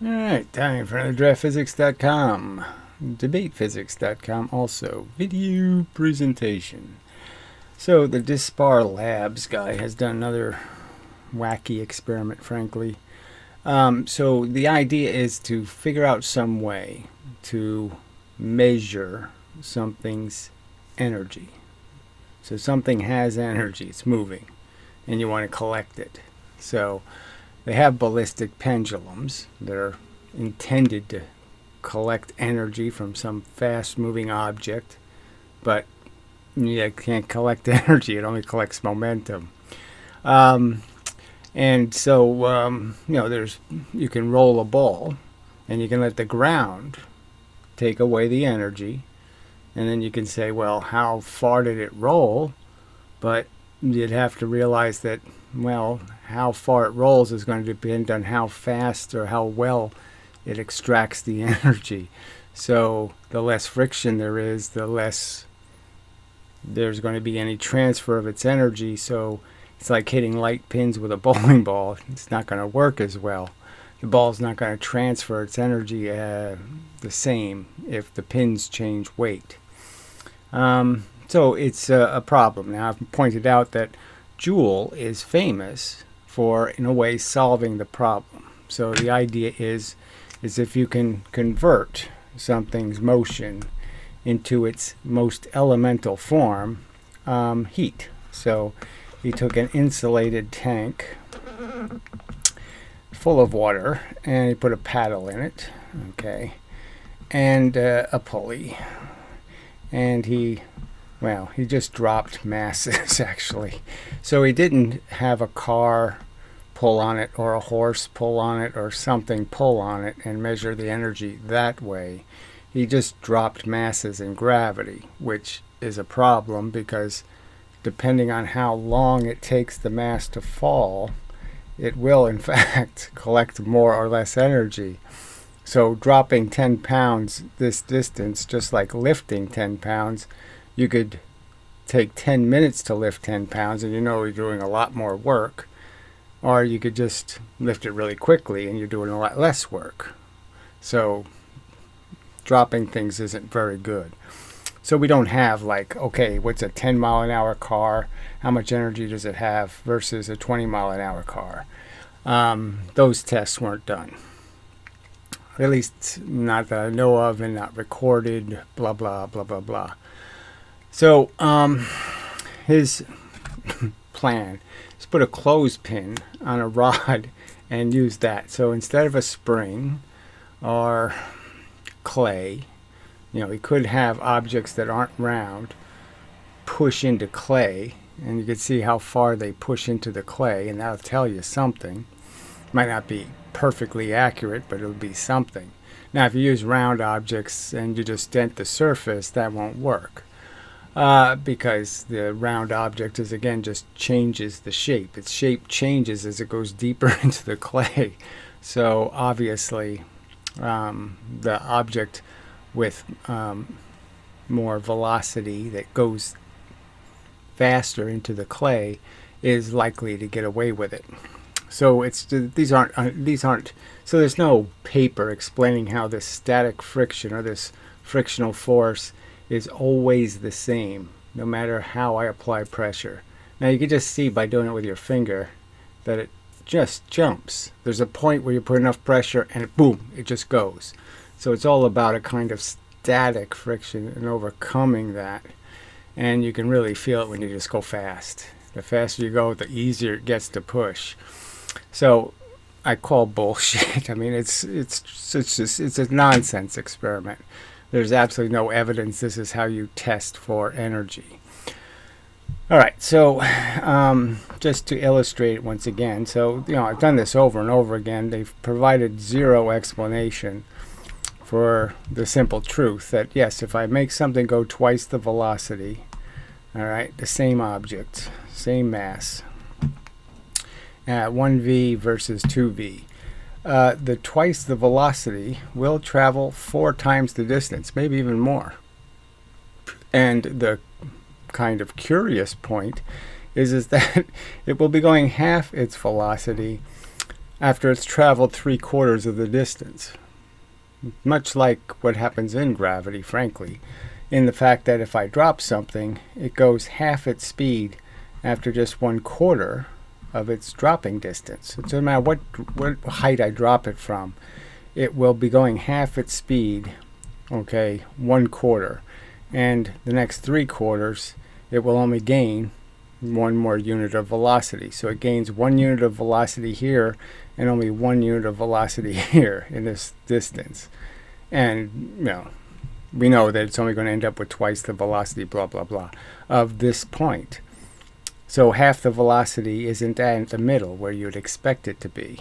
Alright, time for another draftphysics.com, debatephysics.com, also video presentation. So the Dispar Labs guy has done another wacky experiment, frankly. So the idea is to figure out some way to measure something's energy. So something has energy, it's moving, and you want to collect it. So they have ballistic pendulums that are intended to collect energy from some fast-moving object, but you can't collect energy. It only collects momentum. And so, you can roll a ball, and you can let the ground take away the energy, and then you can say, well, how far did it roll? But you'd have to realize that, well, how far it rolls is going to depend on how fast or how well it extracts the energy. So the less friction there is, the less there's going to be any transfer of its energy. So it's like hitting light pins with a bowling ball. It's not going to work as well. The ball's not going to transfer its energy the same if the pins change weight. So it's a problem. Now, I've pointed out that Joule is famous for, in a way, solving the problem. So the idea is if you can convert something's motion into its most elemental form, heat. So he took an insulated tank full of water, and he put a paddle in it, okay, and a pulley, and he just dropped masses, actually. So he didn't have a car pull on it or a horse pull on it or something pull on it and measure the energy that way. He just dropped masses in gravity, which is a problem because depending on how long it takes the mass to fall, it will, in fact, collect more or less energy. So dropping 10 pounds this distance, just like lifting 10 pounds, you could take 10 minutes to lift 10 pounds and you're doing a lot more work. Or you could just lift it really quickly and you're doing a lot less work. So dropping things isn't very good. So we don't have like, okay, what's a 10 mile an hour car? How much energy does it have versus a 20 mile an hour car? Those tests weren't done. At least not that I know of and not recorded, blah, blah, blah, blah, blah. So his plan is put a clothespin on a rod and use that. So instead of a spring or clay, he could have objects that aren't round push into clay, and you can see how far they push into the clay, and that'll tell you something. Might not be perfectly accurate, but it'll be something. Now, if you use round objects and you just dent the surface, that won't work. Because the round object is, again, just changes the shape. Its shape changes as it goes deeper into the clay. So obviously the object with more velocity that goes faster into the clay is likely to get away with it. So these aren't so there's no paper explaining how this static friction or this frictional force is always the same no matter how I apply pressure. Now you can just see by doing it with your finger that it just jumps. There's a point where you put enough pressure and boom, it just goes. So it's all about a kind of static friction and overcoming that. And you can really feel it when you just go fast. The faster you go, the easier it gets to push. So I call bullshit. I mean, it's a nonsense experiment. There's absolutely no evidence this is how you test for energy. All right, so just to illustrate it once again, so I've done this over and over again. They've provided zero explanation for the simple truth that yes, if I make something go twice the velocity, all right, the same object, same mass, 1v versus 2v, the twice the velocity will travel 4 times the distance, maybe even more. And the kind of curious point is that it will be going half its velocity after it's traveled 3/4 of the distance. Much like what happens in gravity, frankly, in the fact that if I drop something, it goes half its speed after just 1/4 of its dropping distance. It doesn't matter what height I drop it from, it will be going half its speed, okay, 1/4. And the next 3/4, it will only gain 1 more unit of velocity. So it gains 1 unit of velocity here and only 1 unit of velocity here in this distance. And, we know that it's only going to end up with twice the velocity, blah, blah, blah, of this point. So half the velocity isn't at the middle where you'd expect it to be.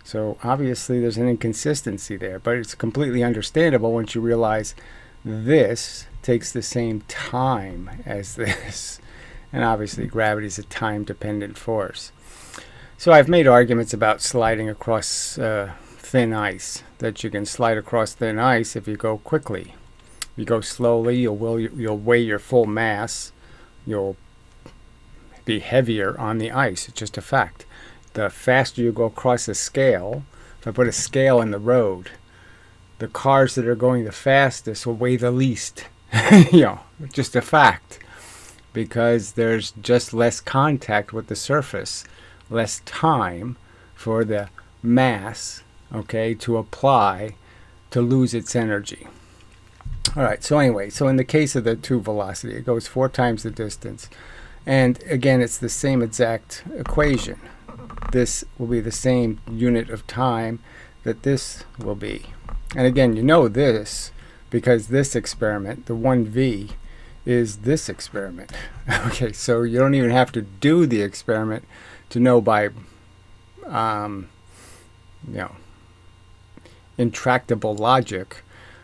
So obviously there's an inconsistency there, but it's completely understandable once you realize this takes the same time as this. And obviously gravity is a time-dependent force. So I've made arguments about sliding across thin ice, that you can slide across thin ice if you go quickly. If you go slowly, you'll weigh your full mass. You'll be heavier on the ice. It's just a fact. The faster you go across a scale, if I put a scale in the road, the cars that are going the fastest will weigh the least. Just a fact. Because there's just less contact with the surface, less time for the mass, okay, to apply to lose its energy. All right, so anyway, so in the case of the tube velocity, it goes 4 times the distance. And again, it's the same exact equation. This will be the same unit of time that this will be. And again, you know this because this experiment, the 1v, is this experiment. Okay, so you don't even have to do the experiment to know by, intractable logic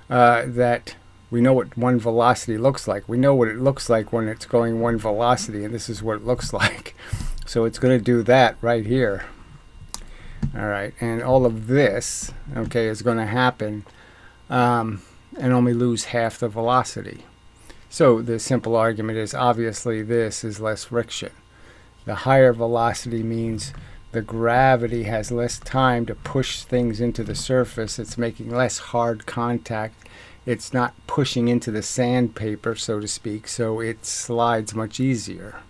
that we know what one velocity looks like. We know what it looks like when it's going 1 velocity, and this is what it looks like. So it's going to do that right here. All right, and all of this, okay, is going to happen and only lose half the velocity. So the simple argument is obviously this is less friction. The higher velocity means the gravity has less time to push things into the surface. It's making less hard contact. It's not pushing into the sandpaper, so to speak, so it slides much easier.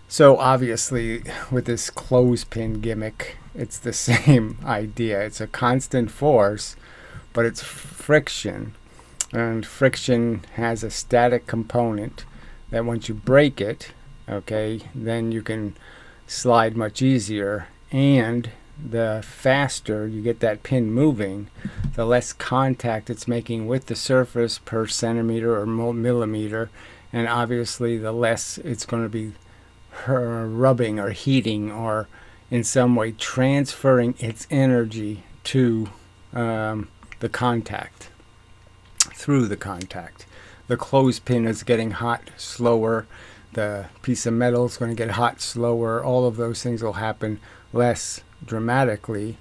So obviously with this clothespin gimmick, it's the same idea. It's a constant force, but it's friction. And friction has a static component that once you break it, okay, then you can slide much easier. And the faster you get that pin moving, the less contact it's making with the surface per centimeter or millimeter. And obviously the less it's going to be rubbing or heating or in some way transferring its energy to the contact. Through the contact. The clothespin is getting hot slower. The piece of metal is going to get hot slower. All of those things will happen less dramatically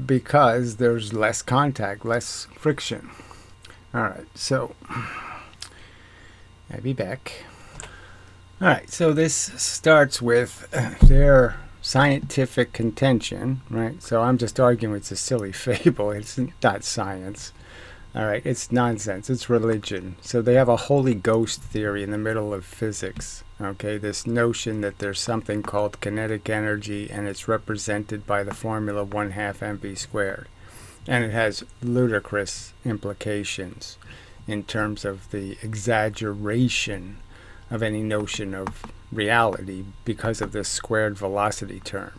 because there's less contact, less friction. All right, so I'll be back. All right, so this starts with their scientific contention, right? So I'm just arguing it's a silly fable. It's not science. All right, it's nonsense. It's religion. So they have a Holy Ghost theory in the middle of physics. Okay, this notion that there's something called kinetic energy and it's represented by the formula 1/2 mv squared. And it has ludicrous implications in terms of the exaggeration of any notion of reality because of this squared velocity term.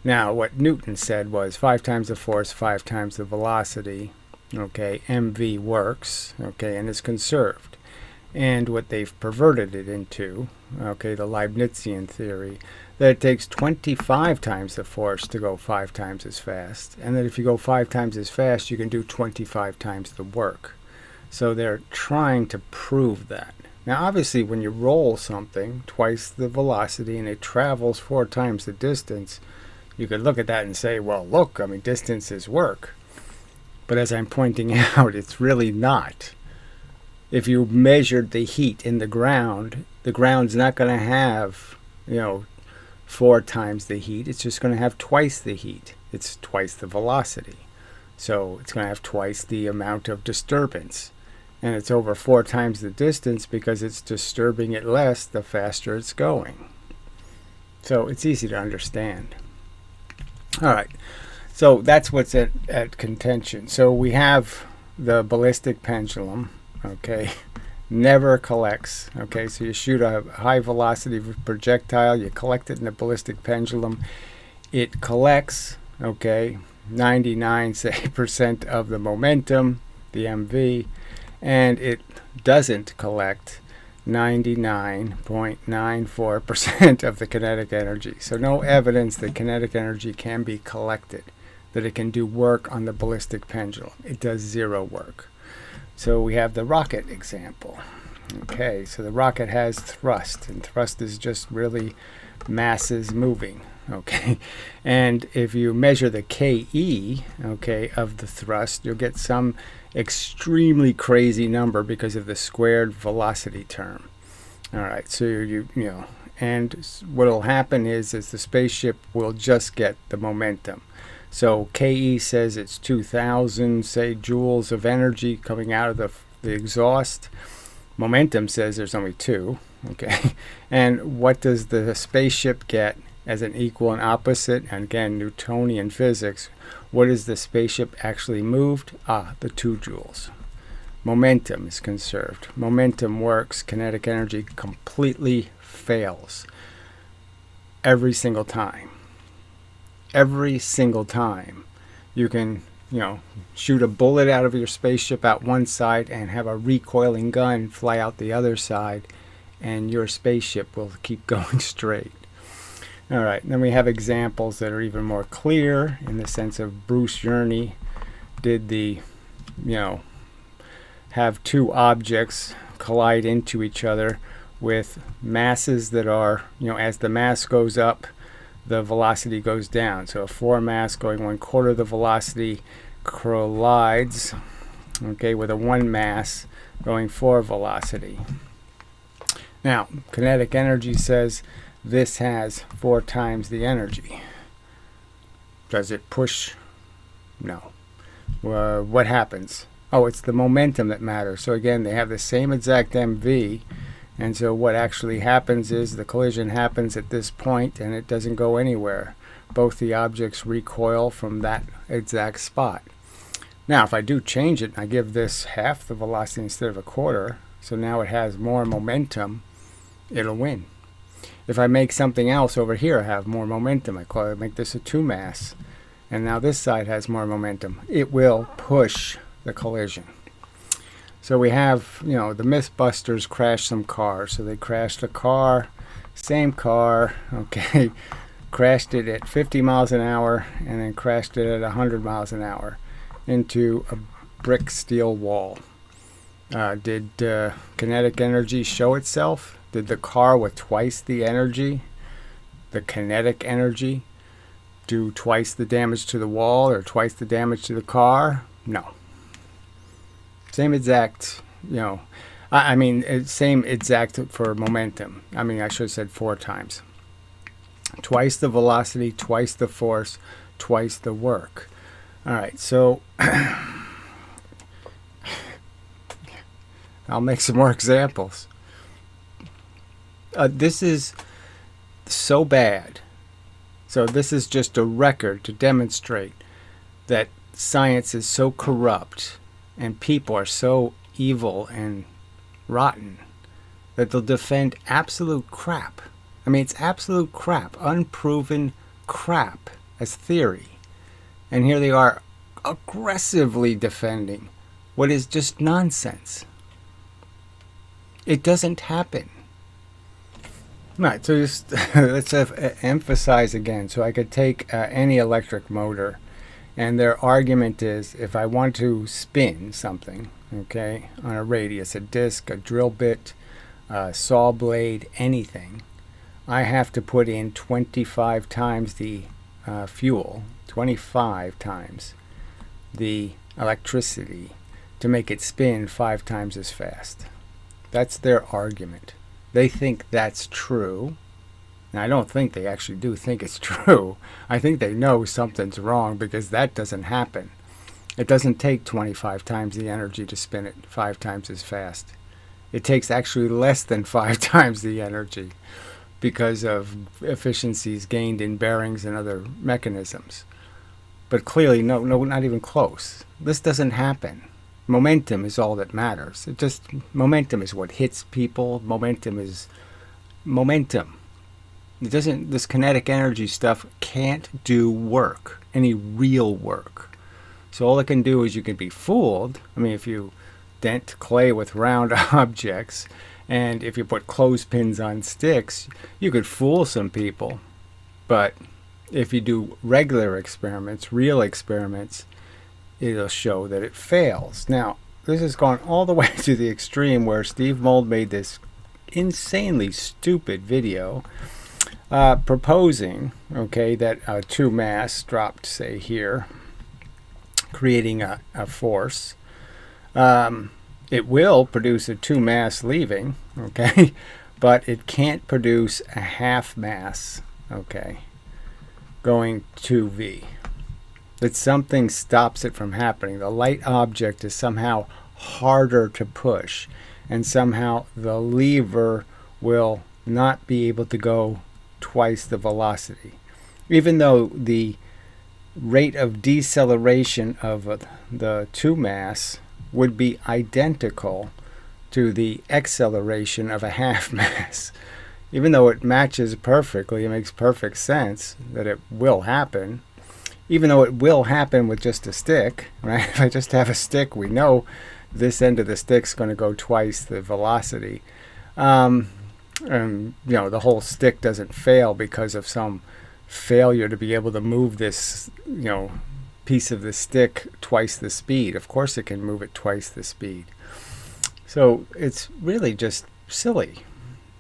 Now, what Newton said was 5 times the force, 5 times the velocity. Okay, mv works, okay, and is conserved. And what they've perverted it into, okay, the Leibnizian theory, that it takes 25 times the force to go 5 times as fast, and that if you go 5 times as fast, you can do 25 times the work. So they're trying to prove that. Now, obviously, when you roll something twice the velocity and it travels 4 times the distance, you could look at that and say, well, look, I mean, distance is work. But as I'm pointing out, it's really not. If you measured the heat in the ground's not going to have, 4 times the heat, it's just going to have twice the heat. It's twice the velocity. So it's going to have twice the amount of disturbance. And it's over 4 times the distance because it's disturbing it less the faster it's going. So it's easy to understand. All right. So that's what's at contention. So we have the ballistic pendulum, okay, never collects. Okay, so you shoot a high velocity projectile, you collect it in the ballistic pendulum, it collects, okay, 99% of the momentum, the MV, and it doesn't collect 99.94% of the kinetic energy. So no evidence that kinetic energy can be collected, that it can do work on the ballistic pendulum. It does zero work. So we have the rocket example. Okay, so the rocket has thrust, and thrust is just really masses moving. Okay, and if you measure the KE, okay, of the thrust, you'll get some extremely crazy number because of the squared velocity term. All right, so you know, and what will happen is the spaceship will just get the momentum. So KE says it's 2,000, say, joules of energy coming out of the exhaust. Momentum says there's only 2. Okay, and what does the spaceship get as an equal and opposite? And again, Newtonian physics. What is the spaceship actually moved? The 2 joules. Momentum is conserved. Momentum works. Kinetic energy completely fails every single time. Every single time. You can, you know, shoot a bullet out of your spaceship out one side and have a recoiling gun fly out the other side, and your spaceship will keep going straight. All right, then we have examples that are even more clear in the sense of Bruce Yearney did the, you know, have 2 objects collide into each other with masses that are, you know, as the mass goes up, the velocity goes down. So a 4 mass going 1/4 the velocity collides, okay, with a 1 mass going 4 velocity. Now, kinetic energy says this has 4 times the energy. Does it push? No. What happens? Oh, it's the momentum that matters. So again, they have the same exact MV, and so what actually happens is the collision happens at this point and it doesn't go anywhere. Both the objects recoil from that exact spot. Now, if I do change it and I give this half the velocity instead of 1/4, so now it has more momentum, it'll win. If I make something else over here have more momentum, I make this a 2 mass, and now this side has more momentum, it will push the collision. So we have, you know, the Mythbusters crashed some cars. So they crashed a car, same car, okay, crashed it at 50 miles an hour and then crashed it at 100 miles an hour into a brick steel wall. Did kinetic energy show itself? Did the car with twice the energy, the kinetic energy, do twice the damage to the wall or twice the damage to the car? No. Same exact, you know, I mean, same exact for momentum. I mean, I should have said 4 times. Twice the velocity, twice the force, twice the work. All right, so I'll make some more examples. This is so bad. So this is just a record to demonstrate that science is so corrupt and people are so evil and rotten that they'll defend absolute crap. I mean, it's absolute crap, unproven crap as theory. And here they are aggressively defending what is just nonsense. It doesn't happen. Right, so just let's emphasize again. So I could take any electric motor, and their argument is if I want to spin something, okay, on a radius, a disc, a drill bit, a saw blade, anything, I have to put in 25 times the fuel, 25 times the electricity to make it spin 5 times as fast. That's their argument. They think that's true, And I don't think they actually do think it's true. I think they know something's wrong, because that doesn't happen. It doesn't take 25 times the energy to spin it 5 times as fast. It takes actually less than 5 times the energy, because of efficiencies gained in bearings and other mechanisms. But clearly, no, not even close. This doesn't happen. Momentum is all that matters. Momentum is what hits people. Momentum is momentum. This kinetic energy stuff can't do work, any real work. So all it can do is, you can be fooled. I mean, if you dent clay with round objects, and if you put clothespins on sticks, you could fool some people. But if you do regular experiments, real experiments, it'll show that it fails. Now, this has gone all the way to the extreme, where Steve Mould made this insanely stupid video proposing, okay, that a 2 mass dropped, say, here, creating a force. It will produce a 2 mass leaving, okay, but it can't produce a half mass, okay, going 2v. That something stops it from happening. The light object is somehow harder to push, and somehow the lever will not be able to go twice the velocity, even though the rate of deceleration of the 2 mass would be identical to the acceleration of a half mass. Even though it matches perfectly, it makes perfect sense that it will happen. Even though it will happen with just a stick, right? If I just have a stick, we know this end of the stick's going to go twice the velocity. And the whole stick doesn't fail because of some failure to be able to move this, piece of the stick twice the speed. Of course it can move it twice the speed. So it's really just silly.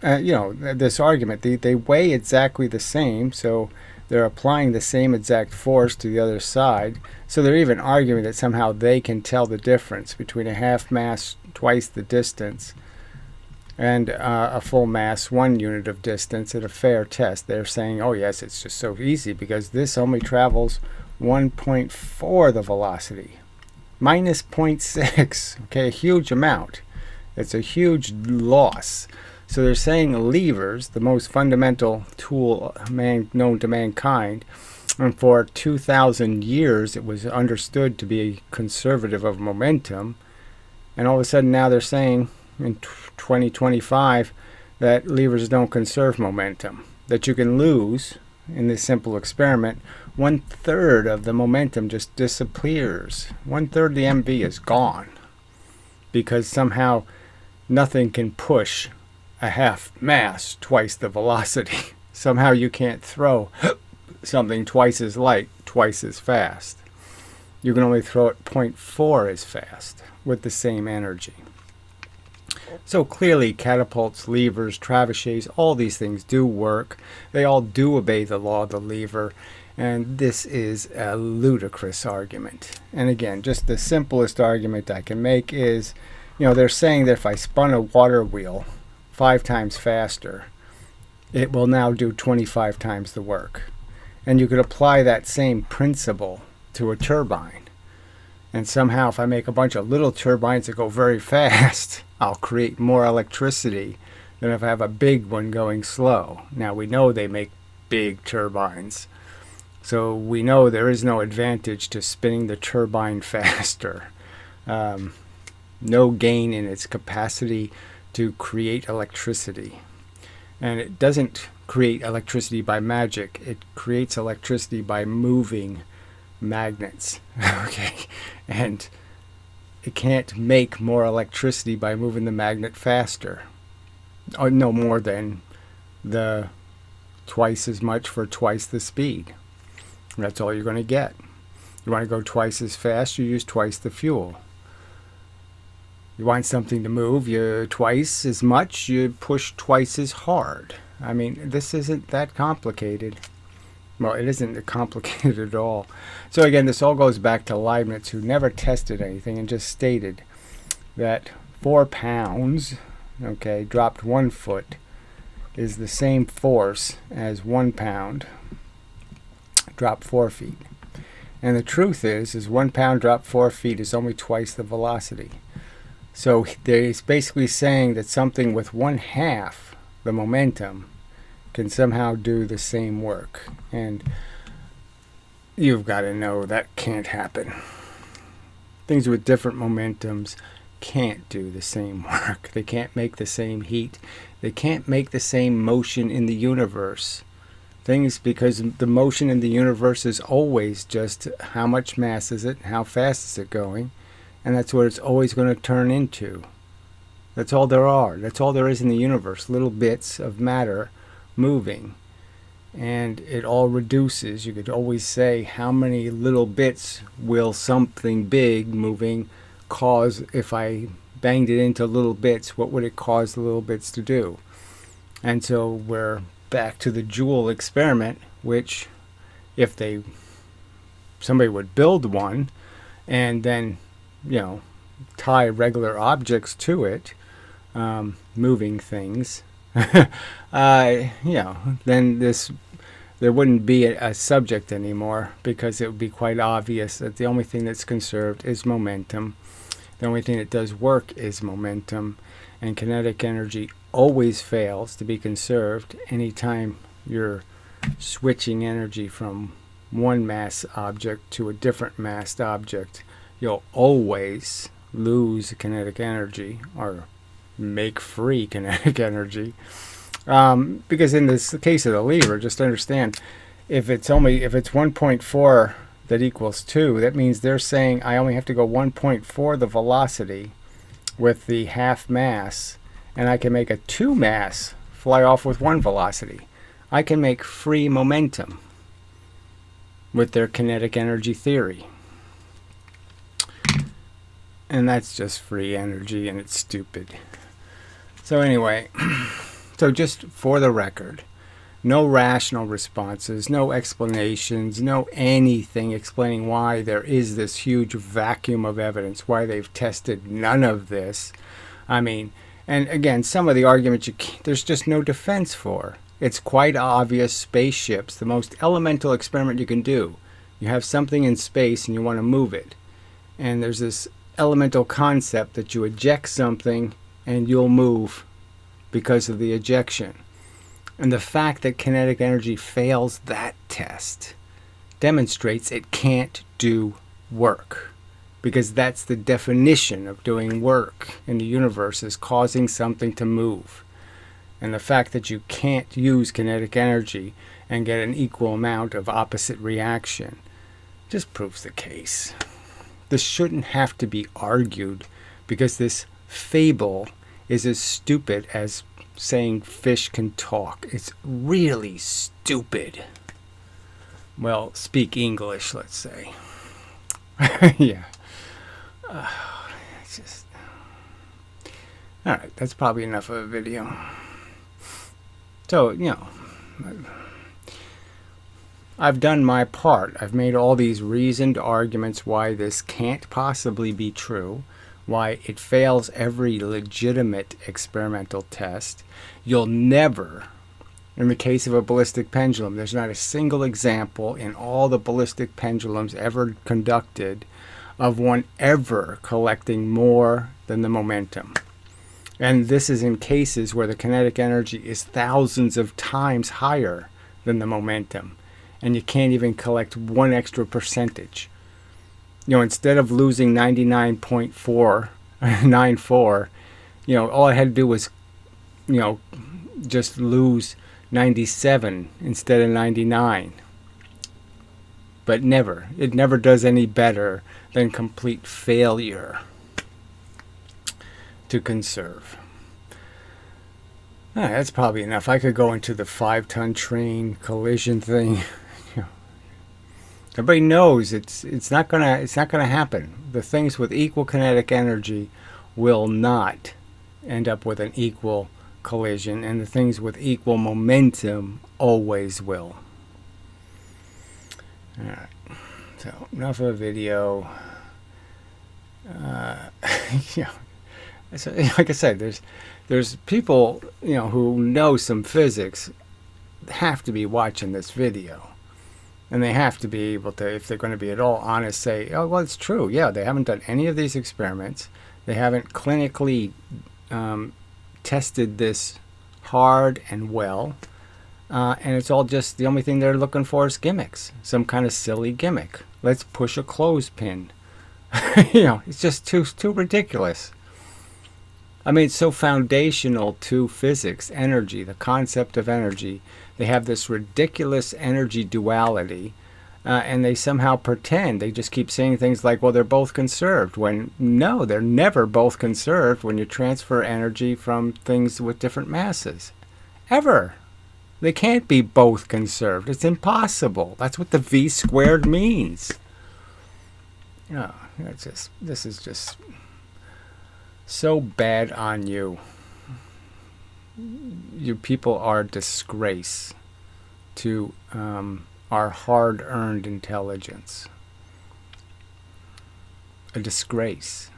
This argument, they weigh exactly the same, so they're applying the same exact force to the other side. So they're even arguing that somehow they can tell the difference between a half mass twice the distance and a full mass 1 unit of distance at a fair test. They're saying, oh yes, it's just so easy because this only travels 1.4 the velocity, minus 0.6, okay, a huge amount. It's a huge loss. So they're saying levers, the most fundamental tool known to mankind, and for 2,000 years it was understood to be conservative of momentum, and all of a sudden now they're saying in 2025 that levers don't conserve momentum, that you can lose, in this simple experiment, 1/3 of the momentum just disappears. 1/3 of the MV is gone, because somehow nothing can push a half mass twice the velocity. Somehow you can't throw something twice as light twice as fast. You can only throw it 0.4 as fast with the same energy. So clearly catapults, levers, trebuchets, all these things do work. They all do obey the law of the lever, and this is a ludicrous argument. And again, just the simplest argument I can make is, they're saying that if I spun a water wheel 5 times faster, it will now do 25 times the work. And you could apply that same principle to a turbine. And somehow if I make a bunch of little turbines that go very fast, I'll create more electricity than if I have a big one going slow. Now we know they make big turbines, so we know there is no advantage to spinning the turbine faster. No gain in its capacity to create electricity. And it doesn't create electricity by magic. It creates electricity by moving magnets. Okay, and it can't make more electricity by moving the magnet faster. Or no more than the twice as much for twice the speed. That's all you're going to get. You want to go twice as fast, you use twice the fuel. You want something to move, you twice as much, you push twice as hard. I mean, this isn't that complicated. Well, it isn't complicated at all. So again, this all goes back to Leibniz, who never tested anything and just stated that 4 pounds, okay, dropped 1 foot, is the same force as 1 pound dropped 4 feet. And the truth is 1 pound dropped 4 feet is only twice the velocity. So they're basically saying that something with 1/2 the momentum can somehow do the same work. And you've got to know that can't happen. Things with different momentums can't do the same work. They can't make the same heat. They can't make the same motion in the universe. Things, because the motion in the universe is always just how much mass is it, how fast is it going, and that's what it's always going to turn into. That's all there are. That's all there is in the universe, little bits of matter moving. And it all reduces. You could always say how many little bits will something big moving cause. If I banged it into little bits, what would it cause the little bits to do? And so we're back to the joule experiment, which if somebody would build one and then tie regular objects to it, moving things, then there wouldn't be a subject anymore, because it would be quite obvious that the only thing that's conserved is momentum. The only thing that does work is momentum, and kinetic energy always fails to be conserved anytime you're switching energy from one mass object to a different massed object. You'll always lose kinetic energy, or make free kinetic energy. Because in this case of the lever, just understand, if it's 1.4 that equals 2, that means they're saying I only have to go 1.4 the velocity with the half mass, and I can make a 2 mass fly off with 1 velocity. I can make free momentum with their kinetic energy theory. And that's just free energy, and it's stupid. So anyway, so just for the record, no rational responses, no explanations, no anything explaining why there is this huge vacuum of evidence, why they've tested none of this. I mean, and again, some of the arguments there's just no defense for. It's quite obvious. Spaceships, the most elemental experiment you can do. You have something in space and you want to move it. And there's this elemental concept that you eject something and you'll move because of the ejection. And the fact that kinetic energy fails that test demonstrates it can't do work, because that's the definition of doing work in the universe, is causing something to move. And the fact that you can't use kinetic energy and get an equal amount of opposite reaction just proves the case. This shouldn't have to be argued, because this fable is as stupid as saying fish can talk. It's really stupid. Well, speak English, let's say. Yeah. It's just... Alright, that's probably enough of a video. So, I've done my part. I've made all these reasoned arguments why this can't possibly be true, why it fails every legitimate experimental test. You'll never, in the case of a ballistic pendulum, there's not a single example in all the ballistic pendulums ever conducted of one ever collecting more than the momentum. And this is in cases where the kinetic energy is thousands of times higher than the momentum, and you can't even collect 1 extra percentage. Instead of losing 99.494, all I had to do was, just lose 97 instead of 99. But it never does any better than complete failure to conserve. That's probably enough. I could go into the 5-ton train collision thing. Everybody knows it's not gonna happen. The things with equal kinetic energy will not end up with an equal collision, and the things with equal momentum always will. Alright, so enough of a video. So, like I said, there's people, who know some physics have to be watching this video. And they have to be able to, if they're going to be at all honest, say, oh, well, it's true. Yeah, they haven't done any of these experiments. They haven't clinically tested this hard and well. And it's all just, the only thing they're looking for is gimmicks. Some kind of silly gimmick. Let's push a clothespin. It's just too ridiculous. I mean, it's so foundational to physics, energy, the concept of energy. They have this ridiculous energy duality, and they somehow pretend. They just keep saying things like, well, they're both conserved, when no, they're never both conserved when you transfer energy from things with different masses. Ever. They can't be both conserved. It's impossible. That's what the V squared means. This is just so bad on you. You people are a disgrace to our hard-earned intelligence. A disgrace.